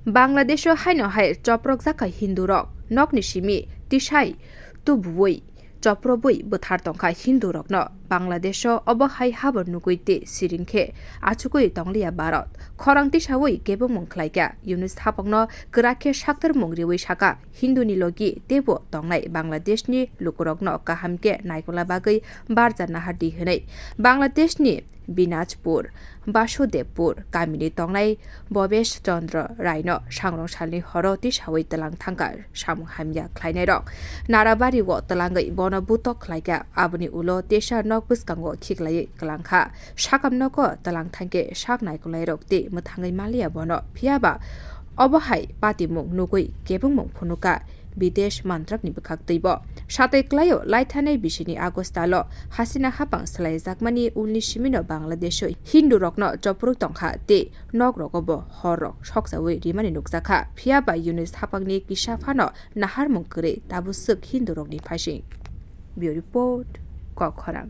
বাংলাদেশও হাইনো high choprobwi Hindu rock নকনি Simi তিসাই তুবুই choprobwi bwtharha tongkha hindu rokno Bangladesh obohai habor nuguite siringkhe achukui tonglia Bharat khorang tisawi gebung mungkhlaika Yunus thapongno grakhe saktar mungriwi saka hindu ni logi tebo tongnai Bangladesh ni lukurokno kahamke naikola bagui barja nahadi hwnai Bangladesh ni Binajpur Basudebpur kamini tongnai Bhavesh Chandra Raino sangrong salni horo tisawi telang thangka samung hamya khlainai rok Narabari wo telangai bono butok khlaika aboni ulo tesa nok bwskango khiklai klangkha sakamno ko telang thangke saknai kulai rok te muthangai malia bono phiaba obohai patimung nugui gebungmung phunuka বিদেশ মন্ত্রকনি বখাক তৈব সাতই ক্লাইও লাইথানাই বিশিনি আগস্টালো হাসিনা হাপাং সলাই জাকমানি 19 মিনো বাংলাদেশ হিন্দু রকন চপরু তংখা তে knock রকব হর সকসাওই রিমানি নুকজাখা ফিয়াবা ইউনিস হাপাংনি কিসাফানো নাহার মংকরে তাবুসুক হিন্দু রকনি ফাইসিং বিউ report ক খরাং